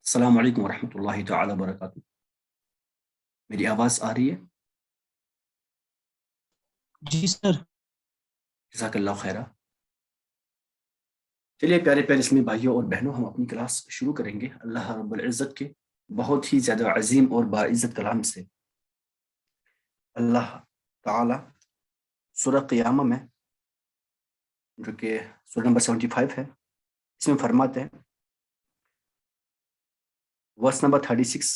अस्सलाम वालेकुम वरहमतुल्लाहि तआला वबरकातुहू। मेरी आवाज़ आ रही है? जी सर। जज़ाकल्लाह खैरा। चलिए प्यारे प्यारे इस्लामी भाइयों और बहनों, हम अपनी क्लास शुरू करेंगे अल्लाह रब्बुल इज़्ज़त के बहुत ही ज़्यादा अजीम और बाइज़्ज़त कलाम से। अल्लाह ताला सूरह क़ियामा में, जो कि सूरह नंबर 75 है, इसमें फरमाते हैं, वर्स नंबर 36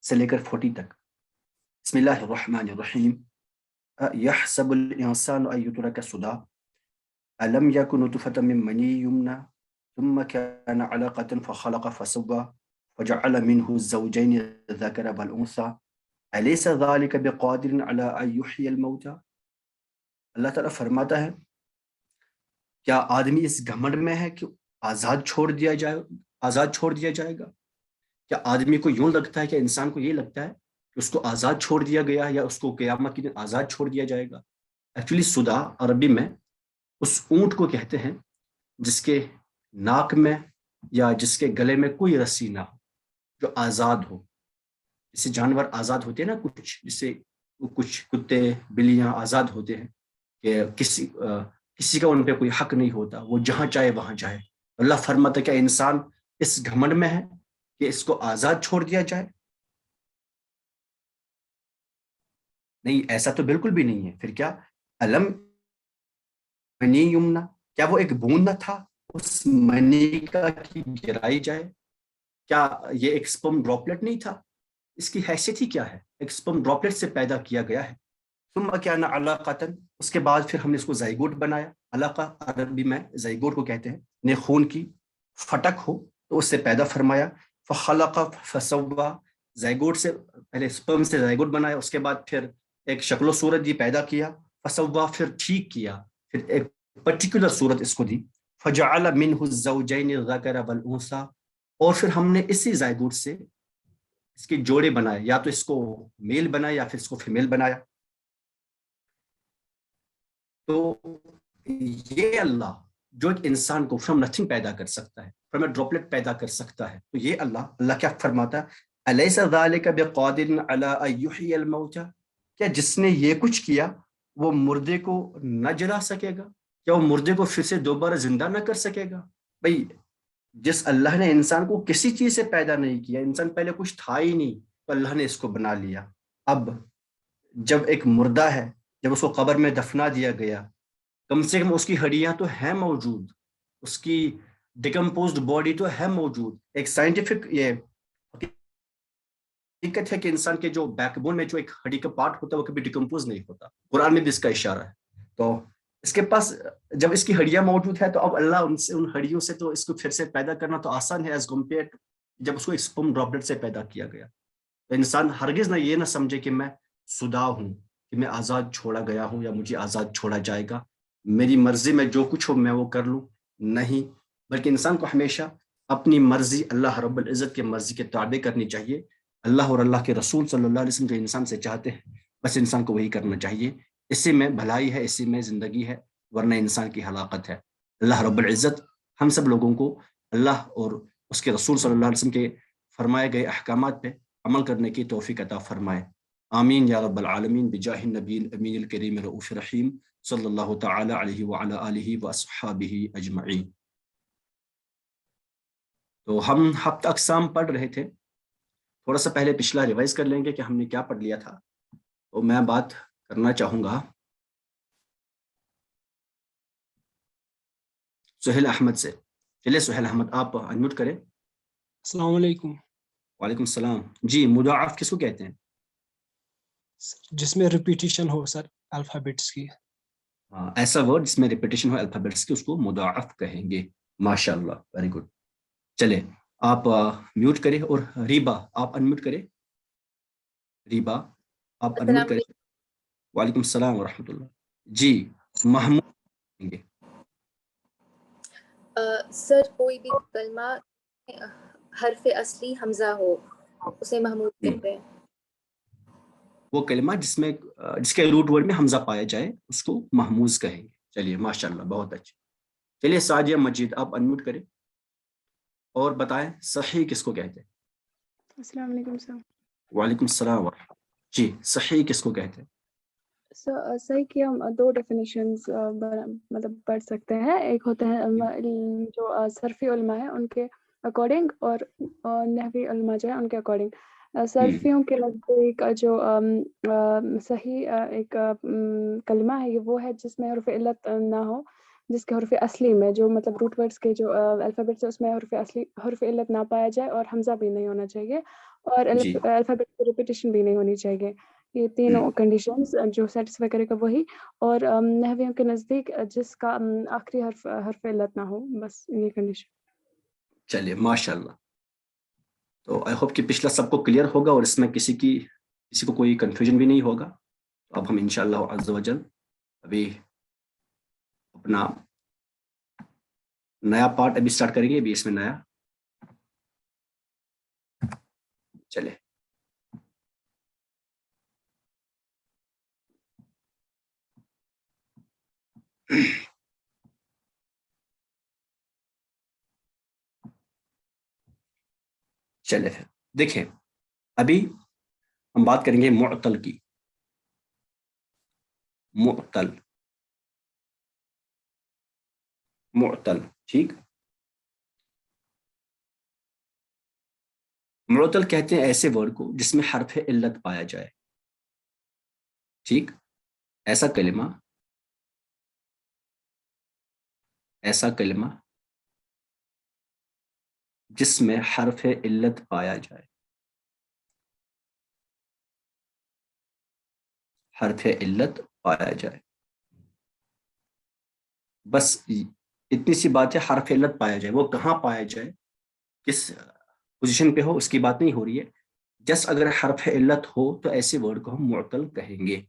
से लेकर 40 तक, बिस्मिल्लाहिर रहमानिर रहीम। यहसबुल इंसानु अन युत्रका सुदा अलम यकुन नुतफतम मिन मनी युमना थुम्मा काना अलक़तन फखलक़ फसव्वा फजअल मिन्हु ज़ौजैनि ज़करा वल उन्सा अलैसा ज़ालिका बिक़ादिरिन अला अन युह्यिल मौता। अल्लाह ताला फरमाता है, क्या आदमी इस घमंड में है कि आज़ाद छोड़ दिया जाएगा? क्या आदमी को यूं लगता है, कि इंसान को ये लगता है कि उसको आज़ाद छोड़ दिया गया, या उसको क़यामत के दिन आज़ाद छोड़ दिया जाएगा? एक्चुअली सुदा अरबी में उस ऊंट को कहते हैं जिसके नाक में या जिसके गले में कोई रस्सी ना हो, जो आज़ाद हो। जैसे जानवर आज़ाद होते हैं ना, कुछ कुत्ते बिल्लियां आज़ाद होते हैं कि किसी का उन पे कोई हक नहीं होता, वो जहां चाहे वहां जाए। अल्लाह फरमाता है, क्या इंसान इस घमंड में है कि इसको आज़ाद छोड़ दिया जाए? नहीं, ऐसा तो बिल्कुल भी नहीं है। फिर क्या, अलम मनी युमना, क्या वो एक बूंद न था उस मनी का कि गिराई जाए? क्या ये एक स्पर्म ड्रॉपलेट नहीं था? इसकी हैसियत ही क्या है? एक स्पर्म ड्रॉपलेट से पैदा किया गया है। तुम क्या ना अलाक़तन, उसके बाद फिर हमने इसको ज़ाइगोट बनाया। अलाक़ा अरबी में ज़ाइगोट को कहते हैं, ने खून की फटक हो तो उससे पैदा फरमाया। फ़ख़लक़ फ़सव्वा, ज़ाइगोट से पहले स्पर्म से ज़ाइगोट बनाया, उसके बाद फिर एक शक्ल सूरत दी पैदा किया। फ़सव्वा, फिर ठीक किया, फिर एक पर्टिकुलर सूरत इसको दी। फ़जअल मिन्हु ज़ौजैनि ज़करा वल उन्सा, और फिर हमने इसी ज़ाइगोट से इसके जोड़े बनाए, या तो इसको मेल बनाया या फिर इसको फीमेल बनाया। तो ये अल्लाह जो एक इंसान को फ्रॉम नथिंग पैदा कर सकता है, फ्रॉम ए ड्रॉपलेट पैदा कर सकता है, तो ये अल्लाह क्या फरमाता है, अलैसा ज़ालिका बिक़ादिरिन अला अन युह्यिल मौता, क्या जिसने ये कुछ किया वो मुर्दे को न जला सकेगा? क्या वो मुर्दे को फिर से दोबारा जिंदा न कर सकेगा? भाई, जिस अल्लाह ने इंसान को किसी चीज से पैदा नहीं किया, इंसान पहले कुछ था ही नहीं, तो अल्लाह ने इसको बना लिया। अब जब एक मुर्दा है, जब उसको कब्र में दफना दिया गया, कम से कम उसकी हड्डियां तो हैं मौजूद, उसकी डिकम्पोज्ड बॉडी तो है मौजूद। एक साइंटिफिक ये हकीकत है कि इंसान के जो बैकबोन में जो एक हड्डी का पार्ट होता है, वो कभी डिकम्पोज नहीं होता। कुरान में भी इसका इशारा है। तो इसके पास जब इसकी हड्डियां मौजूद है, तो अब अल्लाह उनसे, उन हड्डियों से तो इसको फिर से पैदा करना तो आसान है एज कम्पेयर जब उसको एक स्पर्म ड्रॉपलेट से पैदा किया गया। तो इंसान हरगिज ना ये ना समझे कि मैं सुदा हूँ, कि मैं आज़ाद छोड़ा गया हूँ या मुझे आज़ाद छोड़ा जाएगा, मेरी मर्जी में जो कुछ हो मैं वो कर लूँ। नहीं, बल्कि इंसान को हमेशा अपनी मर्जी अल्लाह रब्बुल इज़्ज़त की मर्जी के ताबे करनी चाहिए। अल्लाह और अल्लाह के रसूल सल्लल्लाहु अलैहि वसल्लम जो इंसान से चाहते हैं, बस इंसान को वही करना चाहिए। इसी में भलाई है, इसी में ज़िंदगी है, वरना इंसान की हलाकत है। अल्लाह रब्बुल इज़्ज़त हम सब लोगों को अल्लाह और उसके रसूल सल्लल्लाहु अलैहि वसल्लम के फरमाए गए अहकामात पे अमल करने की तौफीक अता फरमाए। आमीन या रब्बल आलमीन बिजाहि नबील अमीनिल करीम रऊफ़िर रहीम सल्लल्लाहु तआला अलैहि व अला आलिहि व अस्हाबिहि अजमईन। तो हम हफ्ता अक़साम पढ़ रहे थे। थोड़ा सा पहले पिछला रिवाइज कर लेंगे कि हमने क्या पढ़ लिया था। तो मैं बात करना चाहूँगा सुहेल अहमद से। चलिए सुहेल अहमद, आप अनम्यूट करें। अस्सलाम वालेकुम। वालेकुम सलाम। जी, मुदाअफ किसको कहते हैं? जिसमें रिपीटिशन हो सर अल्फाबेट्स की। हाँ, ऐसा वर्ड जिसमें रिपीटिशन हो अल्फाबेट्स की, उसको मुदाअफ कहेंगे। माशाअल्लाह, वेरी गुड। चले, आप म्यूट करें, और रीबा आप अनम्यूट करें। रीबा आप अनम्यूट अस्सलाम करें। वालेकुम। वालेकुम सलाम व रहमतुल्लाह। जी, महमूद कहेंगे। सर कोई भी कलमा हर्फ असली हमजा हो उसे महमूद कहते हैं। वो कलमा जिसके रूट वर्ड में हमजा पाया जाए उसको महमूज कहेंगे। चलिए माशाल्लाह, बहुत अच्छे। चलिए साजिया मजीद आप अनम्यूट करें और बताएं सही किसको कहते हैं। السلام علیکم سر. وعلیکم السلام. جی صحیح کس کو کہتے ہیں؟ صحیح کی ہم دو ڈیفینیشنز مطلب پڑھ سکتے ہیں. ایک ہوتا ہے جو صرفی علماء ہیں ان کے اکارڈنگ، اور نحوی علماء جو ہیں ان کے اکارڈنگ. صرفیوں کے نزدیک جو صحیح ایک کلمہ ہے وہ ہے جس میں حرف علت نہ ہو، جس کے حرف اصلی میں جو مطلب روٹ ورڈز کے جو الفابیٹس ہے اس میں حرف علت نہ پایا جائے، اور حمزہ بھی نہیں ہونا چاہیے، اور جی الفابیٹ کی ریپیٹیشن بھی نہیں ہونی چاہیے. یہ تینوں کنڈیشنز جو سیٹسفائی کرے گا وہی. اور نحویوں کے نزدیک جس کا آخری حرف علت نہ ہو، بس یہ کنڈیشن. چلیے ماشاء اللہ. تو آئی ہوپ کہ پچھلا سب کو کلیئر ہوگا اور اس میں کسی کو کوئی کنفیوژن بھی نہیں ہوگا. تو اب ہم انشاءاللہ عز و جل ابھی اپنا نیا پارٹ ابھی سٹارٹ کریں گے. ابھی اس میں نیا چلے. چلے پھر دیکھیں ابھی ہم بات کریں گے معطل کی. معطل ٹھیک. معطل کہتے ہیں ایسے ورڈ کو جس میں حرف علت پایا جائے. ٹھیک. ایسا کلمہ جس میں حرف علت پایا جائے. حرف علت پایا جائے. بس اتنی سی بات ہے، حرف علت پایا جائے. وہ کہاں پایا جائے، کس پوزیشن پہ ہو، اس کی بات نہیں ہو رہی ہے. جس اگر حرف علت ہو تو ایسے ورڈ کو ہم معطل کہیں گے.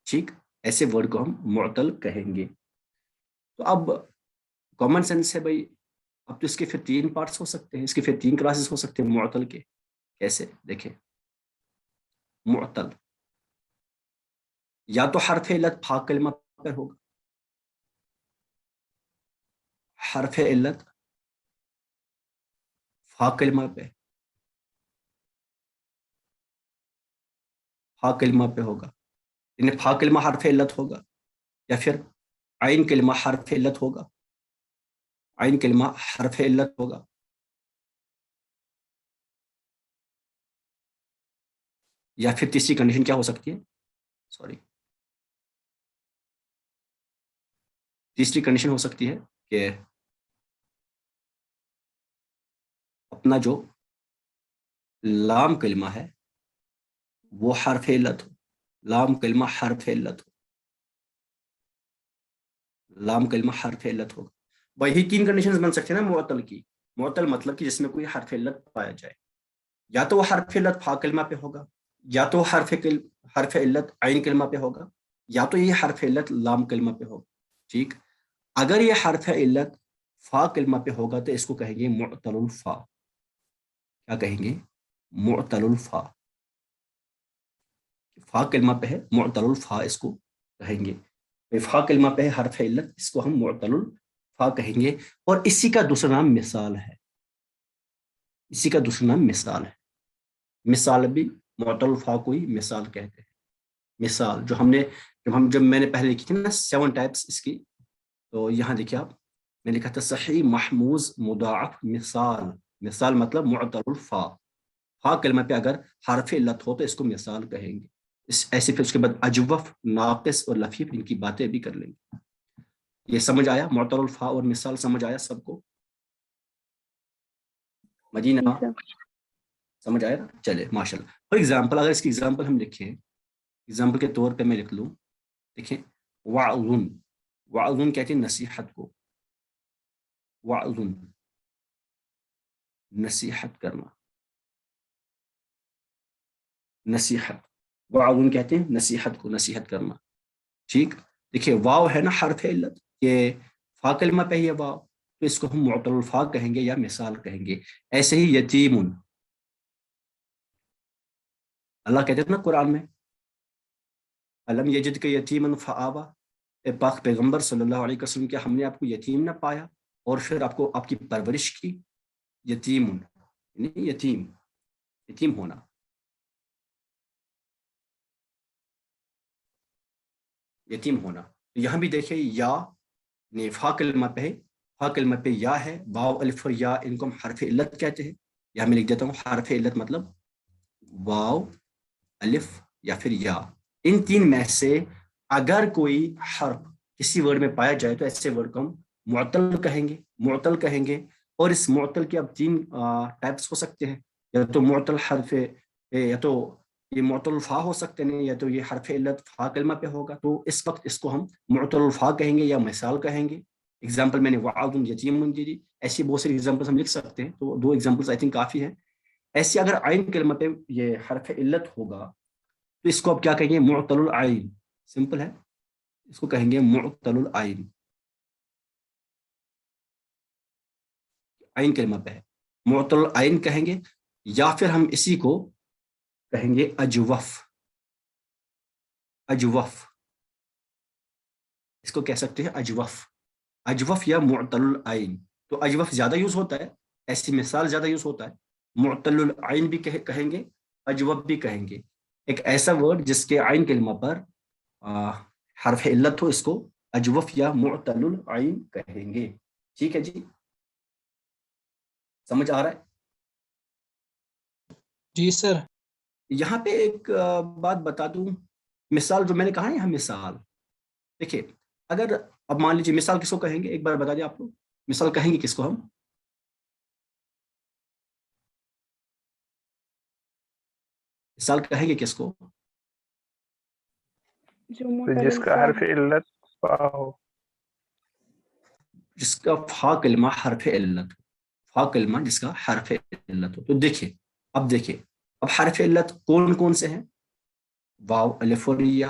ٹھیک. ایسے ورڈ کو ہم معطل کہیں گے. تو اب کامن سینس ہے بھائی، اب تو اس کے پھر 3 پارٹس ہو سکتے ہیں، اس کے پھر 3 کلاسز ہو سکتے ہیں معطل کے. کیسے دیکھیں. معطل یا تو حرف علت فا کلمہ پر ہوگا. حرف علت فا کلمہ پہ ہوگا، یعنی فا کلمہ حرف علت ہوگا، یا پھر عین کلمہ حرف علت ہوگا. عین کلمہ حرف علت ہوگا. یا پھر تیسری کنڈیشن کیا ہو سکتی ہے، تیسری کنڈیشن ہو سکتی ہے کہ اپنا جو لام کلمہ ہے وہ حرف علت ہو. لام کلمہ حرف علت ہو. لام کلمہ حرف علت ہوگا. وہی 3 کنڈیشنز بن سکتے ہیں نا معطل کی. معطل مطلب کہ جس میں کوئی حرف علت پایا جائے. یا تو وہ حرف علت فا کلمہ پہ ہوگا، یا تو حرف علت عین کلمہ پہ ہوگا، یا تو یہ حرف علت لام کلمہ پہ ہوگا. ٹھیک. اگر یہ حرف علت فا کلمہ پہ ہوگا تو اس کو کہیں گے معطل الفا. کیا کہیں گے؟ معطل الفا. فا کلمہ پہ ہے، معطل الفا اس کو کہیں گے. فا کلمہ پہ ہے حرف علت، اس کو ہم معطل الفا کہیں گے. اور اسی کا دوسرا نام مثال ہے. اسی کا دوسرا نام مثال ہے. مثال بھی معطل الفا کو ہی مثال کہتے ہیں. مثال جب میں نے پہلے لکھی تھی نا 7 ٹائپس اس کی، تو یہاں دیکھیے آپ، میں لکھا تھا صحیح محموز مضاعف مثال. مثال مطلب معطل الفا. فا کلمہ پہ اگر حرف علت ہو تو اس کو مثال کہیں گے. ایسے پھر اس کے بعد اجوف، ناقص اور لفیف، ان کی باتیں بھی کر لیں گے. یہ سمجھ آیا؟ معطل الفا اور مثال سمجھ آیا سب کو؟ مدینہ سمجھ آیا؟ چلے ماشاء اللہ. فار ایگزامپل اگر اس کی ایگزامپل ہم لکھیں، ایگزامپل کے طور پہ میں لکھ لوں، دیکھیں وعظن. وعظن کہتے ہیں نصیحت کو. وعظن نصیحت کرنا. نصیحت. وعظن کہتے ہیں نصیحت کو، نصیحت کرنا. ٹھیک. دیکھیے واو ہے نا حرف علت، یہ فا کلمہ پہ ہے واو، تو اس کو ہم معطل الفا کہیں گے یا مثال کہیں گے. ایسے ہی یتیم. اللہ کہتے ہیں نا قرآن میں، الم یجدک یتیما فآوا. پاک پیغمبر صلی اللہ علیہ وسلم، کیا ہم نے آپ کو یتیم نہ پایا اور پھر آپ کی پرورش کی. یتیم یعنی یتیم. यतीम होना। यतीम होना, तो यहाँ भी देखिए या ने फा कलमा पे है, फा कलमा पे या है, वाव अलिफ और या, इनको हम हरफ इल्लत कहते हैं। यहाँ मैं लिख देता हूँ हरफ इल्लत मतलब वाव अलिफ या फिर या। इन तीन में से अगर कोई हर्फ किसी वर्ड में पाया जाए तो ऐसे वर्ड को हम मुअत्तल कहेंगे, मुअत्तल कहेंगे। और इस मुअत्तल के अब तीन टाइप्स हो सकते हैं, या तो मुअत्तल हर्फ, या तो ये मुअत्तल फा हो सकते हैं, या तो ये हर्फ इल्लत फा कलमा पे होगा, तो इस वक्त इसको हम मुअत्तल फा कहेंगे या मिसाल कहेंगे। एग्जाम्पल मैंने वादुन यतीमुन दी, ऐसी बहुत सारी एग्जाम्पल्स हम लिख सकते हैं, तो 2 एग्जाम्पल्स आई थिंक काफी है। ऐसे अगर आइन कलमा पे ये हर्फ इल्लत होगा तो इसको आप क्या कहेंगे, मुअत्तलुल आइन। सिंपल है, इसको कहेंगे मुअत्तलुल आइन। आइन कलमा पे है, मुअत्तलुल आइन कहेंगे, या फिर हम इसी को कहेंगे अजवफ। अजवफ, इसको कह सकते हैं अजवफ, अजवफ या मुअत्तलुल आइन। तो अजवफ ज्यादा यूज होता है, ऐसी मिसाल ज्यादा यूज होता है। मुअत्तलुल आइन भी कहेंगे, अजवफ भी कहेंगे। एक ऐसा वर्ड जिसके आइन कलमा पर हर्फ इल्लत हो, इसको अजवफ या मुअत्तलुल आइन कहेंगे। ठीक है जी, समझ आ रहा है? जी सर। यहाँ पे एक बात बता दूं, मिसाल जो मैंने कहा है यहाँ मिसाल, देखिए अगर अब मान लीजिए मिसाल किसको कहेंगे, एक बार बता दिया आप लोग, मिसाल कहेंगे किसको हम? मिसाल कहेंगे किसको? जो तो मुअत्तल जिसका फा हर्फ इल्लत फा हो। जिसका फा कलमा हर्फ इल्लत, फा कलमा जिसका हर्फ इल्लत हो। तो देखिए, अब देखिए, अब हर्फ इल्लत कौन कौन से हैं? वाव अलिफ और या।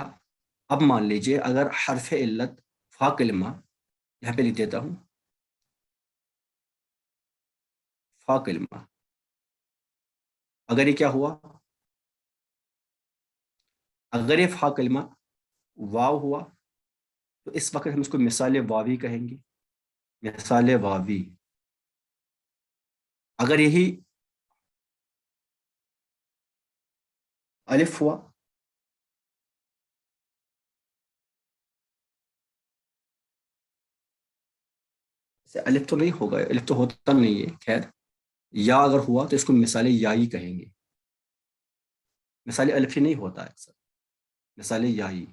अब मान लीजिए अगर हर्फ इल्लत फा कलमा, यहाँ पे लिख देता हूँ फा कलमा, अगर ये क्या हुआ, अगर ये फा कलमा वाव हुआ तो इस वक्त हम इसको मिसाल वावी कहेंगे, मिसाल वावी। अगर यही अलिफ हुआ, अलिफ तो नहीं होगा, अलिफ तो होता नहीं है, खैर या अगर हुआ तो इसको मिसाल याई कहेंगे। मिसाल अलिफ ही नहीं होता है सर, मिसाल याई।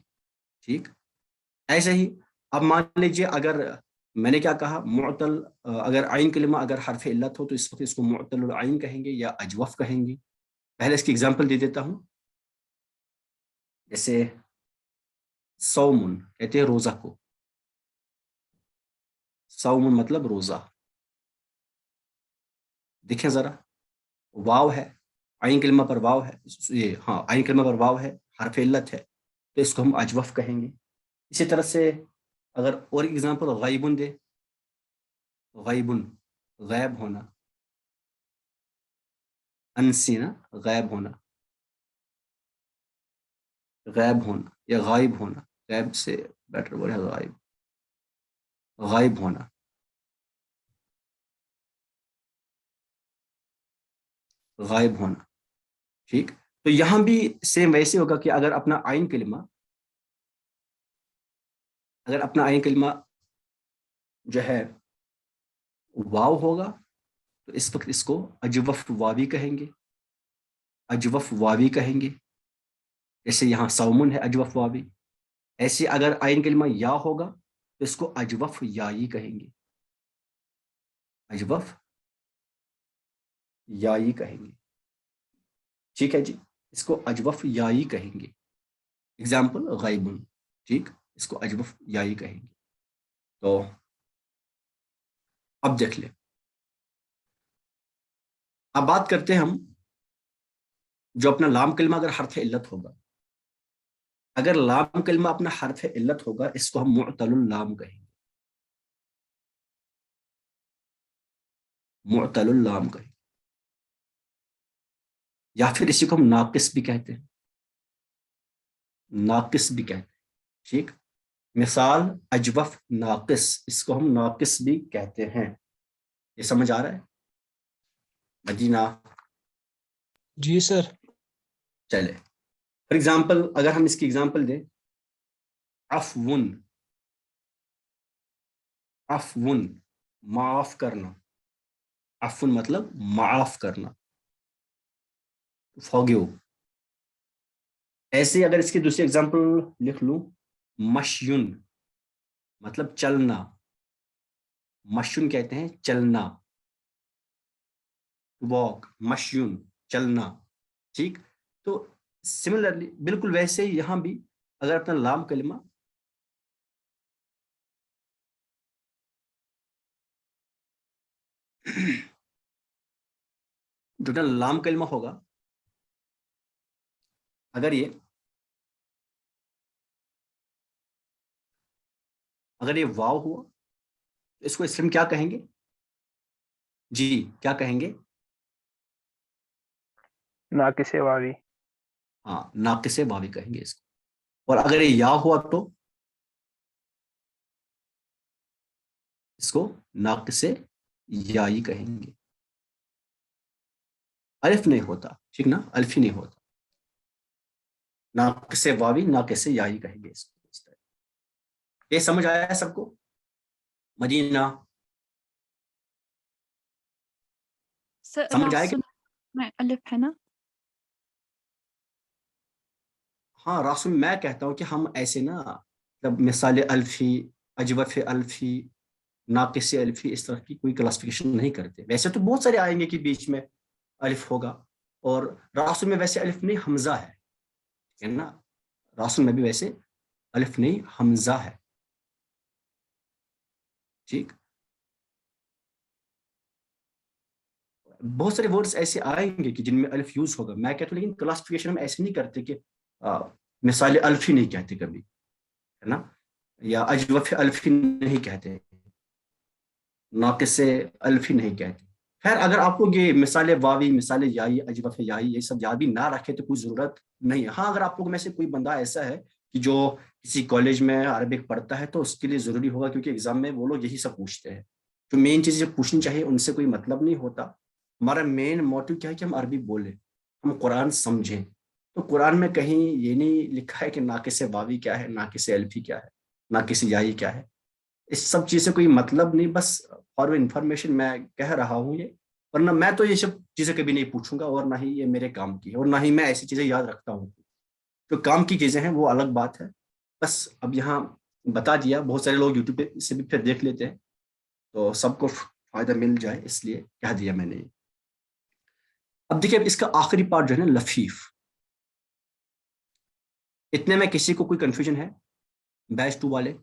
ठीक, ऐसे ही अब मान लीजिए अगर मैंने क्या कहा, मुअत्तल, अगर आइन कलिमा अगर हर्फ इल्लत हो तो इस वक्त इसको मुअत्तलुल आइन कहेंगे या अजवफ कहेंगे। पहले इसकी एग्जांपल दे देता हूं, जैसे सौमुन कहते हैं रोजा को, सौमुन मतलब रोजा। देखें जरा, वाव है, आइन कलिमा पर वाव है, ये हाँ आइन कलिमा पर वाव है, हर्फ इल्लत है, तो इसको हम अजवफ कहेंगे। इसी तरह से अगर और एग्जांपल गायबुन दे, गायबुन गायब होना, अनसीना गायब होना, गायब होना या गायब होना, गायब से बेटर वर्ड है गायब, गायब होना, गायब होना। ठीक, तो यहां भी सेम वैसे होगा कि अगर अपना आइन कलिमा, अगर अपना आइन कलिमा जो है वाव होगा तो इस वक्त इसको अजवफ वावी कहेंगे, अजवफ वावी कहेंगे। जैसे यहाँ सौमुन है अजवफ वावी, ऐसे अगर आइन कलिमा या होगा तो इसको अजवफ याई कहेंगे, अजवफ याई कहेंगे। ठीक है जी, इसको अजवफ याई कहेंगे। एग्जाम्पल गायबुन, ठीक, इसको अजवफ याई कहेंगे। तो अब देख ले, अब बात करते हैं हम जो अपना लाम कलमा अगर हर्फ इल्लत होगा, अगर लाम कलमा अपना हर्फ इल्लत होगा इसको हम मुअत्तलुल लाम कहेंगे, मुअत्तलुल लाम कहेंगे, या फिर इसी को हम नाकिस भी कहते हैं, नाकिस भी कहते हैं। ठीक, मिसाल अजवफ नाकिस, इसको हम नाकिस भी कहते हैं। ये समझ आ रहा है? मदीना? जी सर। चले फॉर एग्जाम्पल अगर हम इसकी एग्जाम्पल दें, अफवुन, अफवुन माफ करना, अफवुन मतलब माफ करना, फॉरगिव। ऐसे अगर इसकी दूसरी एग्जाम्पल लिख लूं, मशयुन मतलब चलना, मशयुन कहते हैं चलना, वॉक, मशयुन चलना, ठीक। तो सिमिलरली बिल्कुल वैसे ही यहां भी अगर अपना लाम कलिमा जो ना लाम कलिमा होगा, अगर ये वाव हुआ तो इसको इसमें क्या कहेंगे जी, क्या कहेंगे? नाकिसे वावी। हाँ, नाकिसे वावी कहेंगे इसको। और अगर ये या हुआ तो इसको नाकिसे याई कहेंगे। अलिफ नहीं होता, ठीक ना, अलिफ ही नहीं होता, नाकिसे वावी नाकिसे याई कहेंगे इसको इस तरह। ये समझ आया है सबको? मदीना सर समझ आएगी? रासुल में अलिफ है ना? हाँ, रासुल मैं कहता हूँ कि हम ऐसे ना, मतलब मिसाल अल्फी, अजवफ अल्फी, नाकिस अल्फी, इस तरह की कोई क्लासिफिकेशन नहीं करते। वैसे तो बहुत सारे आएंगे कि बीच में अलिफ होगा, और रासुल में वैसे अलिफ नहीं हमजा है ना, रासुल में भी वैसे अलिफ नहीं हमजा है, ठीक। बहुत सारे वर्ड्स ऐसे आएंगे कि जिनमें अलिफ यूज होगा, मैं कहता हूँ, लेकिन क्लासिफिकेशन हम ऐसे नहीं करते कि मिसाल अल्फी नहीं कहते कभी, है ना, या अजवफ अल्फी नहीं कहते, नाकिस अल्फी नहीं कहते। खैर, अगर आपको ये मिसाल वावी, मिसाल याई, अजवफ याई, ये सब याद भी ना रखे तो कोई जरूरत नहीं है। हाँ, अगर आप लोगों में से कोई बंदा ऐसा है कि जो किसी कॉलेज में अरबिक पढ़ता है तो उसके लिए जरूरी होगा, क्योंकि एग्जाम में वो लोग यही सब पूछते हैं। जो मेन चीज पूछनी चाहिए उनसे कोई मतलब नहीं होता। हमारा मेन मोटिव क्या है कि हम अरबी बोले, हम कुरान समझें। तो कुरान में कहीं ये नहीं लिखा है कि नाकिस वावी क्या है, नाकिस अल्फी क्या है, नाकिस याई क्या है। इस सब चीज से कोई मतलब नहीं, बस फॉर इंफॉर्मेशन मैं कह रहा हूँ ये। वरना मैं तो ये सब चीजें कभी नहीं पूछूंगा, और ना ही ये मेरे काम की है, और ना ही मैं ऐसी चीजें याद रखता हूँ। जो काम की चीजें हैं वो अलग बात है। बस अब यहाँ बता दिया, बहुत सारे लोग यूट्यूब पे से भी फिर देख लेते हैं, तो सबको फायदा मिल जाए इसलिए कह दिया मैंने ये। अब देखिए, अब इसका आखिरी पार्ट जो है ना, लफीफ। इतने में किसी को कोई कंफ्यूजन है? बैच 2 वाले,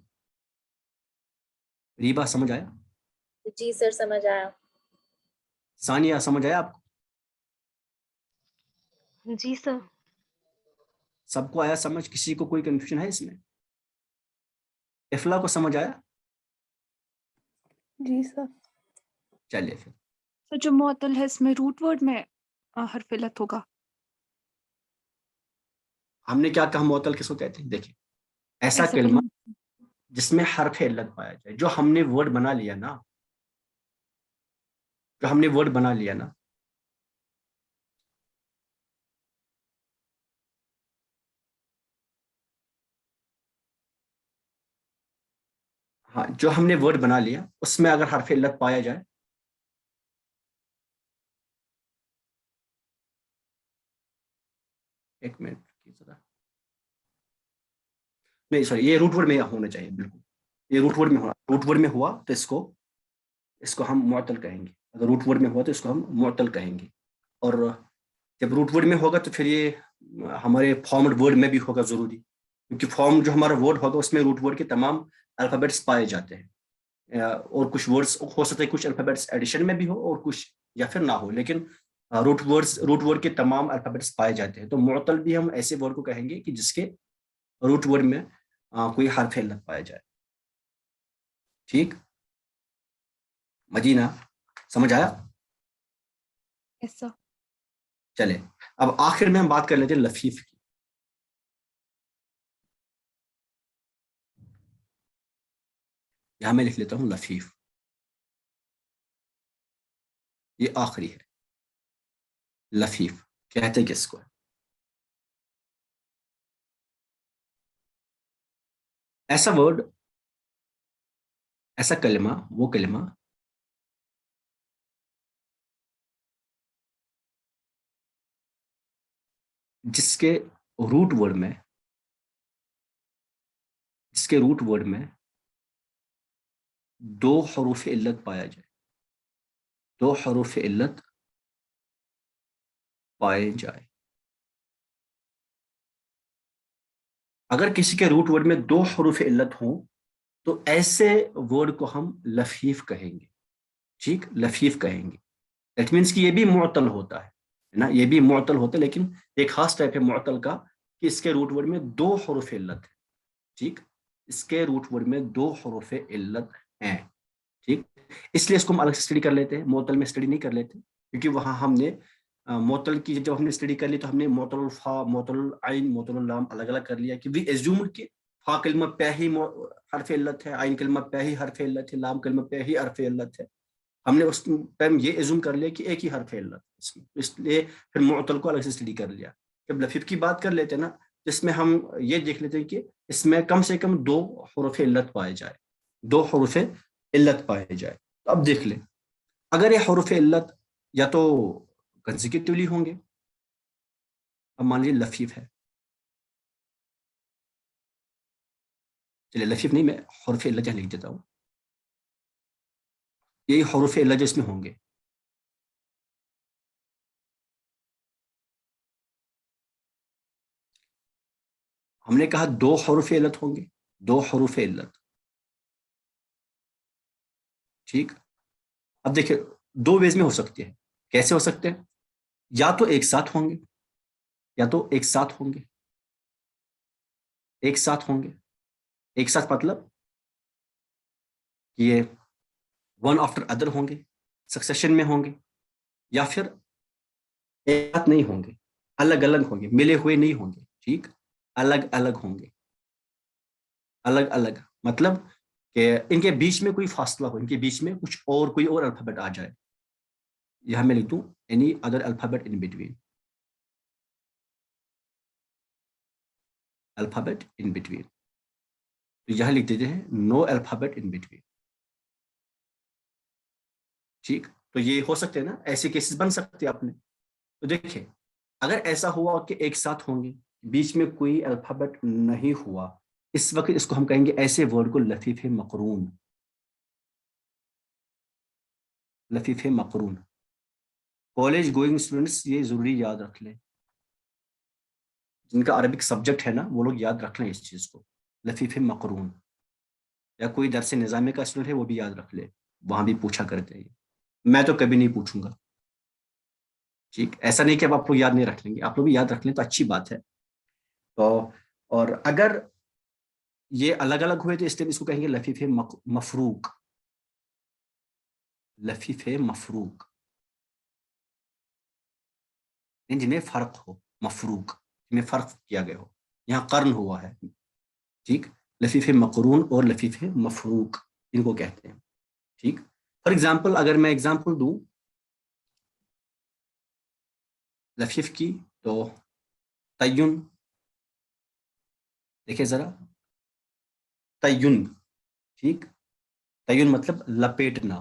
रीबा समझ आया? जी सर, समझ आया। सानिया समझ आया आपको? जी सर। सबको आया समझ? किसी को कोई कंफ्यूजन है इसमें? इफला को समझ आया? जी सर। चलिए फिर। सर जो मुअत्तल है इसमें रूट वर्ड में हर्फ इल्लत होगा। हमने क्या कहा, मुअत्तल किसको कहते हैं? देखिए, ऐसा ऐसा कलमा कलमा। जिसमें हर्फ इल्लत पाया जाए, जो हमने वर्ड बना लिया ना, जो हमने वर्ड बना लिया ना, हाँ, जो हमने वर्ड बना लिया उसमें अगर हर्फ इल्लत पाया जाए, एक मिनट की जरा, नहीं सॉरी, ये रूट वर्ड में होना चाहिए बिल्कुल, ये रूट वर्ड में होना, रूट वर्ड में हुआ तो इसको इसको हम मुअत्तल कहेंगे। अगर रूट वर्ड में हुआ तो इसको हम मुअत्तल कहेंगे। और जब रूट वर्ड में होगा तो फिर ये हमारे फॉर्म्ड वर्ड में भी होगा जरूरी, क्योंकि फॉर्म जो हमारा वर्ड होगा उसमें रूट वर्ड के तमाम अल्फाबेट्स पाए जाते हैं। और कुछ वर्ड्स हो सकते हैं, कुछ अल्फाबेट्स एडिशन में भी हो और कुछ या फिर ना हो, लेकिन रूट वर्ड के तमाम अल्फाबेट्स पाए जाते हैं। तो मुअत्तल भी हम ऐसे वर्ड को कहेंगे कि जिसके रूट वर्ड में कोई हर्फ इल्लत पाया जाए, ठीक। मदीना समझ आया? Yes sir. चले, अब आखिर में हम बात कर लेते हैं लफीफ की। यहां मैं लिख लेता हूं लफीफ, ये आखिरी है, लफीफ, कहते किसको है? ऐसा वर्ड, ऐसा कलमा, वो कलमा जिसके रूट वर्ड में, जिसके रूट वर्ड में 2 हरूफ इल्लत पाया जाए, 2 हरूफ इल्लत पाए जाए। अगर किसी के रूट वर्ड में 2 हरूफ इल्लत हो तो ऐसे वर्ड को हम लफीफ कहेंगे। ठीक, लफीफ कहेंगे। दैट मीन्स कि ये भी मुअत्तल होता है ना, ये भी मुअत्तल होता है, लेकिन एक खास टाइप है मुअत्तल का कि इसके रूट वर्ड में 2 हरूफ इल्लत है। ठीक, इसके रूट वर्ड में 2 हरूफ इल्लत हैं। ठीक, इसलिए इसको हम अलग से स्टडी कर लेते हैं, मुअत्तल में स्टडी नहीं कर लेते, क्योंकि वहां हमने मुअत्तल की जब हमने स्टडी कर ली तो हमने मुअत्तल फा, मुअत्तल आइन, मुअत्तल लाम अलग अलग कर लिया कि वी एज्यूम कि फा कलमा पे ही हर्फ इल्लत है, आइन कलमा पे ही हर्फ इल्लत है, लाम कलमा पे ही हर्फ इल्लत है। हमने उस टाइम ये एज्यूम कर लिया कि एक ही हर्फ इल्लत इसमें, इसलिए फिर मुअत्तल को अलग से स्टडी कर लिया। जब लफीफ की बात कर लेते हैं ना, जिसमें हम ये देख लेते हैं कि इसमें कम से कम 2 हरूफ इल्लत पाए जाए, 2 हरूफ इल्लत पाए जाए। तो अब देख लें, अगर ये हरूफ इल्लत या तो कंसेक्यूटिवली होंगे, अब मान लीजिए लफीफ है, चलिए लफीफ नहीं, मैं हरूफ इल्लत लिख देता हूँ, यही हरूफ इल्लत जो इसमें होंगे। हमने कहा 2 हरूफ इल्लत होंगे, 2 हरूफ इल्लत। ठीक, अब देखिए 2 वेज में हो सकती है। कैसे हो सकते हैं? या तो एक साथ होंगे, या तो एक साथ होंगे, एक साथ होंगे। एक साथ मतलब ये वन आफ्टर अदर होंगे, सक्सेशन में होंगे, या फिर एक साथ नहीं होंगे, अलग अलग होंगे, मिले हुए नहीं होंगे। ठीक, अलग अलग होंगे, अलग अलग मतलब कि इनके बीच में कोई फासला हो, इनके बीच में कुछ और कोई और अल्फाबेट आ जाए। यहां मैं लिख दूं any other alphabet in between, alphabet in between. तो यहां लिख देते हैं नो अल्फाबेट इन बिटवीन। ठीक, तो ये हो सकते हैं ना, ऐसे केसेस बन सकते हैं अपने। तो देखिए, अगर ऐसा हुआ कि एक साथ होंगे, बीच में कोई अल्फाबेट नहीं हुआ, इस वक्त इसको हम कहेंगे, ऐसे वर्ड को लफीफ मकरून, लफीफ मकरून। कॉलेज गोइंग स्टूडेंट्स ये जरूरी याद रख लें, जिनका अरबिक सब्जेक्ट है ना, वो लोग याद रख लें इस चीज को, लफीफ मकरून। या कोई दरस निज़ामे का स्टूडेंट है वो भी याद रख ले, वहां भी पूछा करते हैं। मैं तो कभी नहीं पूछूंगा। ठीक, ऐसा नहीं कि अब आप लोग याद नहीं रख लेंगे, आप लोग भी याद रख लें तो अच्छी बात है। तो और अगर ये अलग अलग हुए तो इस टाइम इसको कहेंगे लफीफ मफरूक, लफीफ मफरूक, जिन्हें फर्क हो, मफरूक जिनमें फर्क किया गया हो, यहाँ कर्न हुआ है। ठीक, लफीफ मकरून और लफीफ मफरूक इनको कहते हैं। ठीक, फॉर एग्जाम्पल अगर मैं एग्जाम्पल दूं लफीफ की, तो तय्युन, देखिए जरा, तय्युन। ठीक, तय्युन मतलब लपेटना,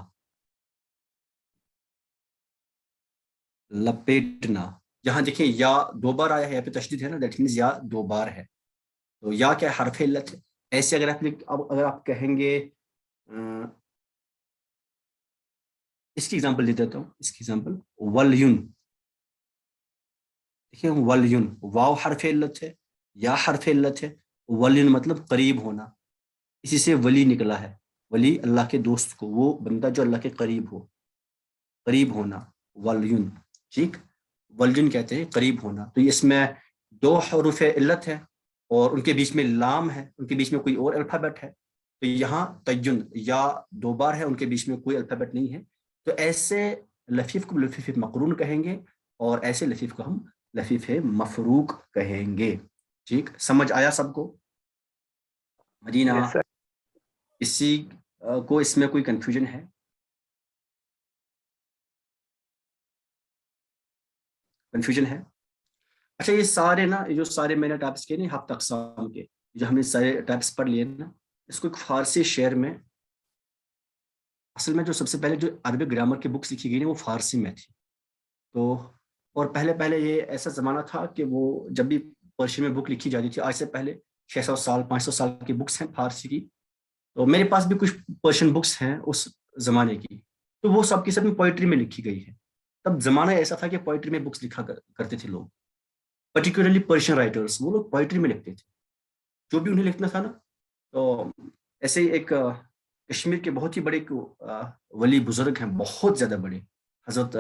लपेटना। यहां देखिए या 2 बार आया है, यहाँ पे तशदीद है ना, दैट मींस या 2 बार है। तो या क्या हरफ इल्लत है। ऐसे अगर आप अब अगर आप कहेंगे, इसकी एग्जांपल दे देता हूँ, इसकी एग्जांपल वलयुन। देखिए वलयुन, वाव हरफ इल्लत है, या हरफ इल्लत है, वलयुन मतलब करीब होना, इसी से वली निकला है। वली अल्लाह के दोस्त को, वो बंदा जो अल्लाह के करीब हो, करीब होना, वलयुन। ठीक, वलयुन कहते हैं करीब होना। तो इसमें 2 हरूफ इल्लत है और उनके बीच में लाम है, उनके बीच में कोई और अल्फाबेट है। तो यहाँ तय्युन या 2 बार है, उनके बीच में कोई अल्फाबेट नहीं है। तो ऐसे लफीफ को लफीफ मकरून कहेंगे और ऐसे लफीफ को हम लफीफ मफरूक कहेंगे। ठीक, समझ आया सबको? Madina, Yes, sir. किसी को इसमें कोई कंफ्यूजन है? कंफ्यूजन है? اچھا یہ سارے نا جو سارے میں نے ٹائپس کیے نا ہفت اقسام کے جو ہم نے سارے ٹائپس پڑھ لیے نا اس کو ایک فارسی شعر میں اصل میں جو سب سے پہلے جو عربی گرامر کی بکس لکھی گئی نا وہ فارسی میں تھی. تو اور پہلے یہ ایسا زمانہ تھا کہ وہ جب بھی پرشین میں بک لکھی جاتی تھی آج سے پہلے 600 سال 500 سال کی بکس ہیں فارسی کی. تو میرے پاس بھی کچھ پرشین بکس ہیں اس زمانے کی تو وہ سب کی سب میں پوئٹری میں لکھی گئی ہے. تب زمانہ ایسا تھا کہ پوئٹری میں بکس لکھا کرتے تھے لوگ پرٹیکولرلی پرشین رائٹرس وہ لوگ پوئٹری میں لکھتے تھے جو بھی انہیں لکھنا تھا نا. تو ایسے ہی ایک کشمیر کے بہت ہی بڑے ولی بزرگ ہیں بہت زیادہ بڑے حضرت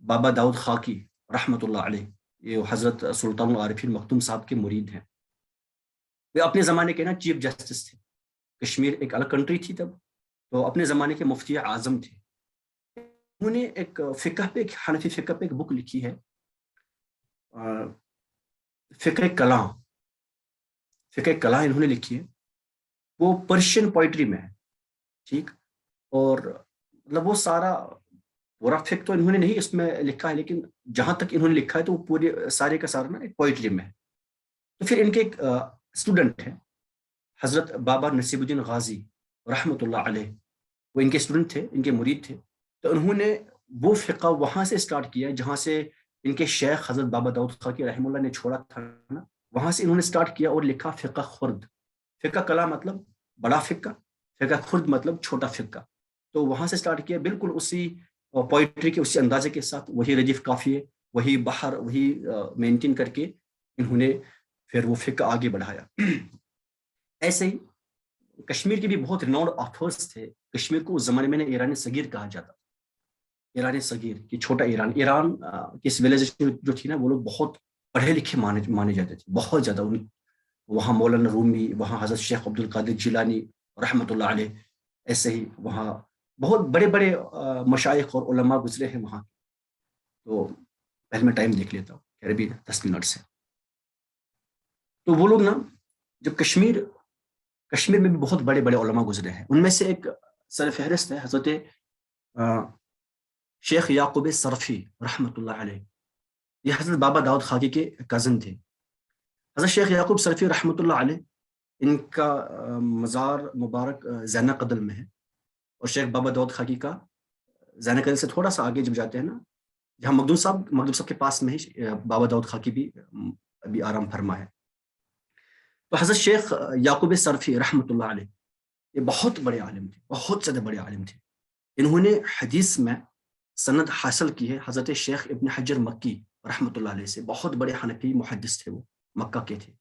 بابا داؤد خاکی رحمۃ اللہ علیہ. یہ حضرت سلطان العارفین مختوم صاحب کے مرید ہیں. وہ اپنے زمانے کے نا چیف جسٹس تھے. کشمیر ایک الگ کنٹری تھی تب تو اپنے زمانے کے مفتی اعظم تھے. انہوں نے ایک فقہ پہ حنفی فقہ پہ ایک بک لکھی ہے فقہ کلاں. فقہ کلاں انہوں نے لکھی ہے وہ پرشین پوئٹری میں ہے. ٹھیک اور مطلب وہ سارا پورا فقہ تو انہوں نے نہیں اس میں لکھا ہے لیکن جہاں تک انہوں نے لکھا ہے تو وہ پورے سارے کا سارا نا ایک پوئٹری میں ہے. تو پھر ان کے ایک اسٹوڈنٹ ہے حضرت بابا نصیب الدین غازی رحمۃ اللہ علیہ. وہ ان کے اسٹوڈنٹ تھے ان کے مرید تھے. تو انہوں نے وہ فقہ وہاں سے اسٹارٹ کیا جہاں سے ان کے شیخ حضرت بابا داؤد خاکی رحمہ اللہ نے چھوڑا تھا نا وہاں سے انہوں نے اسٹارٹ کیا اور لکھا فقہ خرد. فقہ کلا مطلب بڑا فقہ فقہ خرد مطلب چھوٹا فقہ. تو وہاں سے اسٹارٹ کیا بالکل اسی پوئٹری کے اسی اندازے کے ساتھ وہی ردیف قافیے وہی بحر وہی مینٹین کر کے انہوں نے پھر وہ فقہ آگے بڑھایا. ایسے ہی کشمیر کے بھی بہت ریناؤنڈ آتھرس تھے. کشمیر کو اس زمانے میں ایران صغیر کہا جاتا. ایران صغیر کہ چھوٹا ایران. ایران کی سویلائزیشن جو تھی نا وہ لوگ بہت پڑھے لکھے مانے جاتے تھے بہت زیادہ. وہاں مولانا رومی وہاں حضرت شیخ عبد القادر جیلانی رحمۃ اللہ علیہ. ایسے ہی وہاں بہت بڑے بڑے مشائخ اور علماء گزرے ہیں وہاں. تو پہلے میں ٹائم دیکھ لیتا ہوں کہ ابھی 10 منٹ سے. تو وہ لوگ نا جب کشمیر میں بھی بہت بڑے بڑے علماء گزرے ہیں. ان میں سے ایک سر فہرست ہے حضرت شیخ یعقوب صرفی رحمۃ اللہ علیہ. یہ حضرت بابا داؤد خاکی کے کزن تھے. حضرت شیخ یعقوب صرفی رحمۃ اللہ علیہ ان کا مزار مبارک زینہ قدل میں ہے اور شیخ بابا داؤد خاکی کا زینہ قدل سے تھوڑا سا آگے جب جاتے ہیں نا جہاں مخدوم صاحب کے پاس میں ہی بابا داؤد خاکی بھی ابھی آرام فرما ہے. تو حضرت شیخ یعقوب صرفی رحمۃ اللہ علیہ یہ بہت بڑے عالم تھے بہت زیادہ بڑے عالم تھے. انہوں نے حدیث میں سند حاصل کی ہے حضرت شیخ ابن حجر مکی رحمۃ اللہ علیہ سے. بہت بڑے حنفی محدث تھے وہ مکہ کے تھے.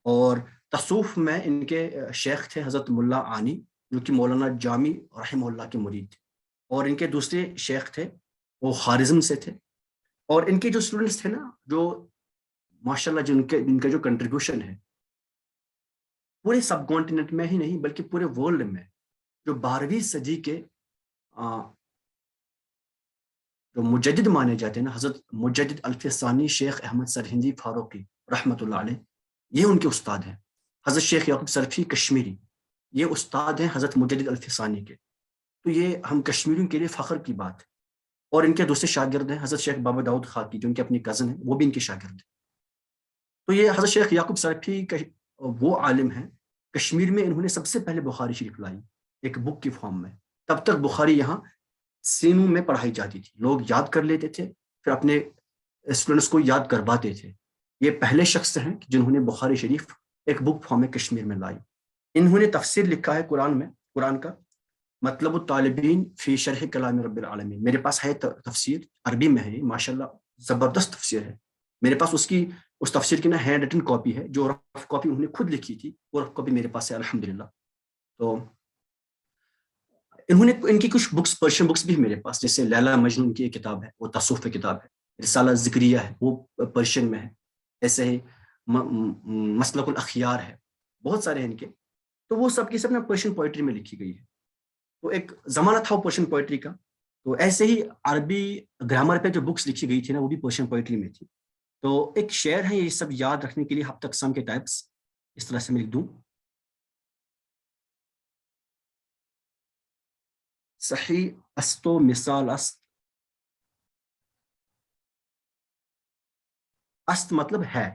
اور تصوف میں ان کے شیخ تھے حضرت ملا عانی جو کہ مولانا جامی رحمہ اللہ کے مرید تھے. اور ان کے دوسرے شیخ تھے وہ خوارزم سے تھے. اور ان کے جو اسٹوڈنٹس تھے نا جو ماشاءاللہ جن کا جو کنٹریبیوشن ہے پورے سب کانٹیننٹ میں ہی نہیں بلکہ پورے ورلڈ میں جو 12ویں صدی کے جو مجدد مانے جاتے ہیں نا حضرت مجدد الفسانی شیخ احمد سرہندی فاروقی رحمۃ اللہ علیہ یہ ان کے استاد ہیں. حضرت شیخ یعقوب صرفی کشمیری یہ استاد ہیں حضرت مجدد الفسانی کے. تو یہ ہم کشمیریوں کے لیے فخر کی بات ہے. اور ان کے دوسرے شاگرد ہیں حضرت شیخ بابا داؤد خاکی جو ان کے اپنی کزن ہیں وہ بھی ان کے شاگرد ہیں. تو یہ حضرت شیخ یعقوب صرفی وہ عالم ہیں کشمیر میں انہوں نے سب سے پہلے بخاری شریف لائی ایک بک کی فارم میں. تب تک بخاری یہاں سینوں میں پڑھائی جاتی تھی. لوگ یاد کر لیتے تھے پھر اپنے اسٹوڈنٹس کو یاد کرواتے تھے. یہ پہلے شخص ہیں جنہوں نے بخاری شریف ایک بک فارم میں کشمیر میں لائی. انہوں نے تفسیر لکھا ہے قرآن کا مطلب الطالبین فی شرح کلام رب العالمین. میرے پاس ہے تفسیر عربی میں ہے ماشاءاللہ زبردست تفسیر ہے. میرے پاس اس تفسیر کی نا ہینڈ ریٹن کاپی ہے جو رف کاپی انہوں نے خود لکھی تھی وہ رف کاپی میرے پاس ہے الحمدللہ. تو انہوں نے ان کی کچھ بکس پرشین بکس بھی میرے پاس جیسے لیلا مجنون کی ایک کتاب ہے وہ تصوف کی کتاب ہے. رسالہ ذکریہ ہے وہ پرشین میں ہے. ایسے ہی مسلک الاخیار ہے بہت سارے ہیں ان کے. تو وہ سب کی سب نا پرشین پوئٹری میں لکھی گئی ہے. تو ایک زمانہ تھا وہ پرشین پوئٹری کا. تو ایسے ہی عربی گرامر پہ جو بکس لکھی گئی تھی نا وہ بھی پرشین پوئٹری میں تھی. تو ایک شعر ہے یہ سب یاد رکھنے کے لیے ہفت اقسام کے ٹائپس اس طرح سے میں لکھ دوں. صحیح است و مثال است است مطلب ہے.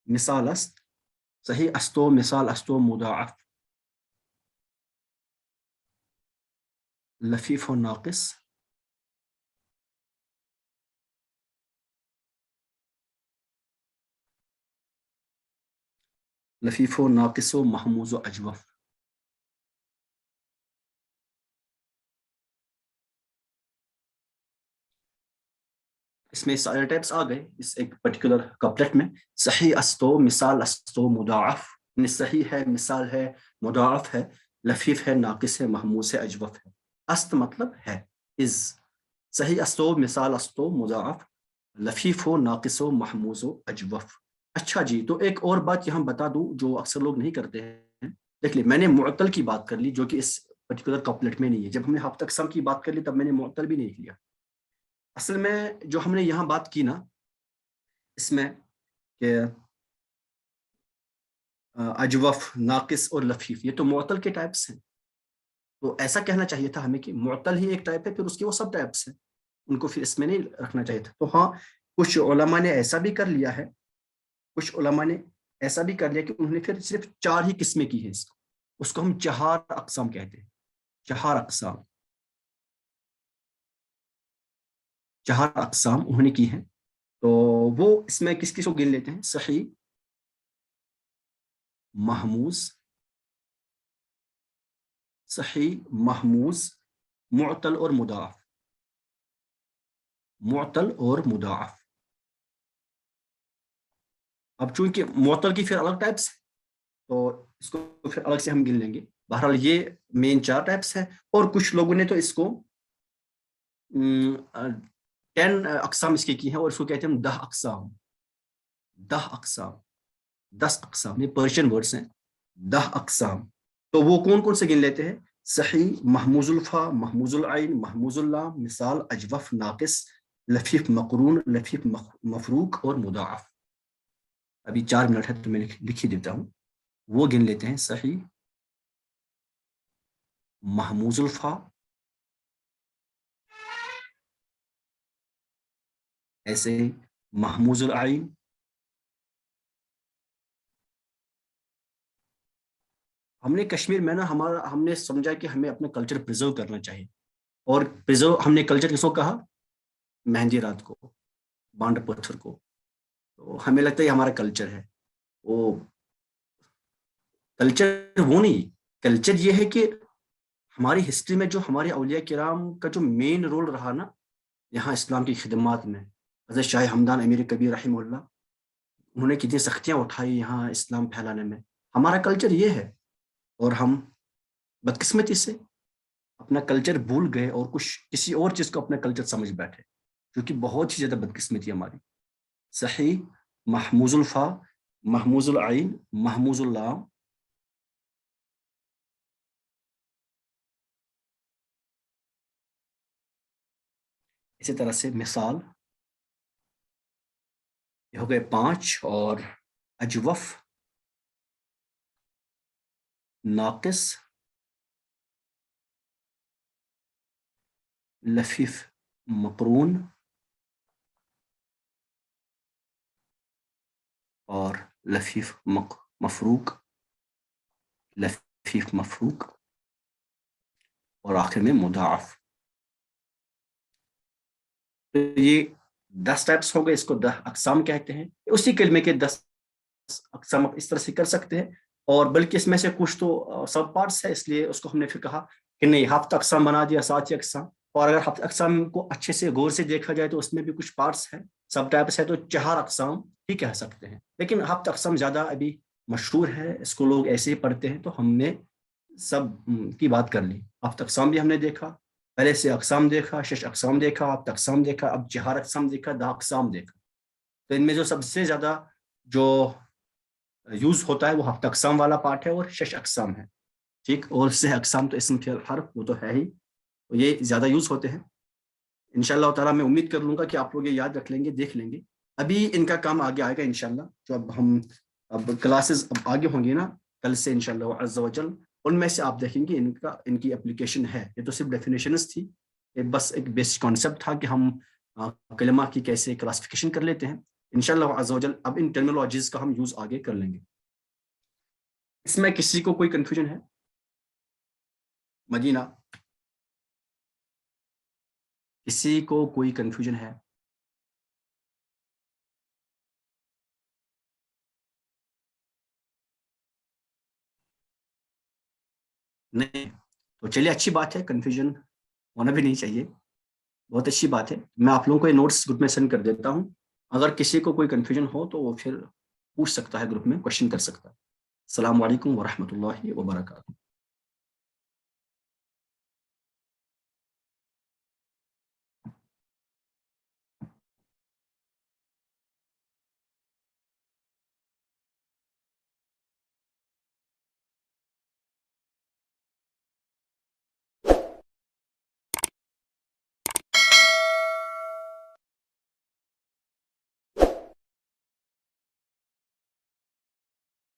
مثال است صحیح استو مثال استو مضاعف. لفیف و ناقص لفیف و ناقص و محموز و اجوف. اس میں سارے ٹائپس آ گئے اس ایک پرٹیکولر کپلٹ میں. صحیح استو مثال استو مضاعف، یعنی صحیح ہے، مثال ہے، مضاعف ہے، لفیف ہے، ناقص ہے، محموز ہے، اجوف ہے. است مطلب ہے، از. صحیح استو مثال استو مضاعف، لفیف ہو، ناقص ہو، محموز ہو، اجوف. اچھا جی، تو ایک اور بات یہاں بتا دوں جو اکثر لوگ نہیں کرتے ہیں. دیکھ لیں، میں نے معطل کی بات کر لی جو کہ اس پرٹیکولر کپلٹ میں نہیں ہے. جب ہم نے ہفتہ اقسام کی بات کر لی تب میں نے معطل بھی نہیں لیا. اصل میں جو ہم نے یہاں بات کی نا اس میں کہ اجوف، ناقص اور لفیف، یہ تو معطل کے ٹائپس ہیں. تو ایسا کہنا چاہیے تھا ہمیں کہ معطل ہی ایک ٹائپ ہے، پھر اس کے وہ سب ٹائپس ہیں، ان کو پھر اس میں نہیں رکھنا چاہیے تھا. تو ہاں، کچھ علماء نے ایسا بھی کر لیا ہے، کچھ علماء نے ایسا بھی کر لیا کہ انہوں نے پھر صرف 4 ہی قسمیں کی ہیں. اس کو ہم چہار اقسام کہتے ہیں. چہار اقسام انہوں نے کی ہیں. تو وہ اس میں کس کس کو گن لیتے ہیں؟ صحیح، محموز، معطل اور مضاعف. اب چونکہ معطل کی پھر الگ ٹائپس ہے تو اس کو پھر الگ سے ہم گن لیں گے. بہرحال یہ مین 4 ٹائپس ہے، اور کچھ لوگوں نے تو اس کو 10 اقسام اس کی ہیں، اور اس کو کہتے ہیں 10 اقسام. 10 اقسام یہ پرشین ورڈز ہیں. 10 اقسام. تو وہ کون کون سے گن لیتے ہیں؟ صحیح، محموز الفا، محموز العین، محموز اللام، مثال، اجوف، ناقص، لفیف مقرون، لفیف مفروق اور مضاعف. ابھی 4 منٹ ہے تو میں لکھ ہی دیتا ہوں. وہ گن لیتے ہیں: صحیح، محموز الفا، ایسے محموز العین، ہم نے کشمیر میں نا ہم نے سمجھا کہ ہمیں اپنا کلچر پریزرو کرنا چاہیے. اور پریزرو ہم نے کلچر کس کو کہا؟ مہندی رات کو، بانڈ پتھر کو. تو ہمیں لگتا ہے یہ ہمارا کلچر ہے. وہ کلچر وہ نہیں، کلچر یہ ہے کہ ہماری ہسٹری میں جو ہمارے اولیاء کرام کا جو مین رول رہا نا یہاں اسلام کی خدمات میں، حضرت شاہ ہمدان امیر کبیر رحمہ اللہ، انہوں نے کتنی سختیاں اٹھائی یہاں اسلام پھیلانے میں. ہمارا کلچر یہ ہے، اور ہم بدقسمتی سے اپنا کلچر بھول گئے اور کسی اور چیز کو اپنا کلچر سمجھ بیٹھے، جو کہ بہت ہی زیادہ بدقسمتی ہماری. صحیح، محموز الفا، محموز العین، محموز اللام، اسی طرح سے مثال، یہ ہو گئے 5، اور اجوف، ناقص، لفیف مقرون اور لفیف مفروق، اور آخر میں مضاعف. تو یہ 10 ٹائپس ہو گئے، اس کو 10 اقسام کہتے ہیں. اسی کلمے کے 10 اقسام اس طرح سے کر سکتے ہیں، اور بلکہ اس میں سے کچھ تو سب پارٹس ہے، اس لیے اس کو ہم نے پھر کہا کہ نہیں، 7 اقسام بنا دیا، 7 اقسام. اور اگر 7 اقسام کو اچھے سے غور سے دیکھا جائے تو اس میں بھی کچھ پارٹس ہیں، سب ٹائپس ہے، تو 4 اقسام ہی کہہ سکتے ہیں. لیکن 7 اقسام زیادہ ابھی مشہور ہے، اس کو لوگ ایسے ہی پڑھتے ہیں، تو ہم نے سب کی بات کر لی. 7 اقسام بھی ہم نے دیکھا، پہلے سے اقسام دیکھا، 6 اقسام دیکھا، 8 اقسام دیکھا، اب 4 اقسام دیکھا، 10 اقسام دیکھا. تو ان میں جو سب سے زیادہ جو یوز ہوتا ہے وہ 7 اقسام والا پارٹ ہے، اور 6 اقسام ہے. ٹھیک، اور 6 اقسام تو اسم فعل حرف وہ تو ہے ہی، تو یہ زیادہ یوز ہوتے ہیں. انشاءاللہ تعالیٰ میں امید کر لوں گا کہ آپ لوگ یہ یاد رکھ لیں گے، دیکھ لیں گے. ابھی ان کا کام آگے آئے گا انشاءاللہ، جو اب کلاسز اب آگے ہوں گی نا کل سے انشاءاللہ عز و جل، ان میں سے آپ دیکھیں گے ان کی اپلیکیشن ہے. یہ تو صرف ڈیفینیشنز تھی، بس ایک بیسک کانسیپٹ تھا کہ ہم کلمہ کی کیسے کلاسیفیکیشن کر لیتے ہیں انشاءاللہ عز و جل. اب ان ٹرمینالوجیز کا ہم یوز آگے کر لیں گے. اس میں کسی کو کوئی کنفیوژن ہے؟ مدینہ، کسی کو کوئی کنفیوژن ہے؟ نہیں تو چلیے اچھی بات ہے، کنفیوژن ہونا بھی نہیں چاہیے، بہت اچھی بات ہے. میں آپ لوگوں کو یہ نوٹس گروپ میں سینڈ کر دیتا ہوں. اگر کسی کو کوئی کنفیوژن ہو تو وہ پھر پوچھ سکتا ہے، گروپ میں کوشچن کر سکتا ہے. السلام علیکم ورحمۃ اللہ وبرکاتہ.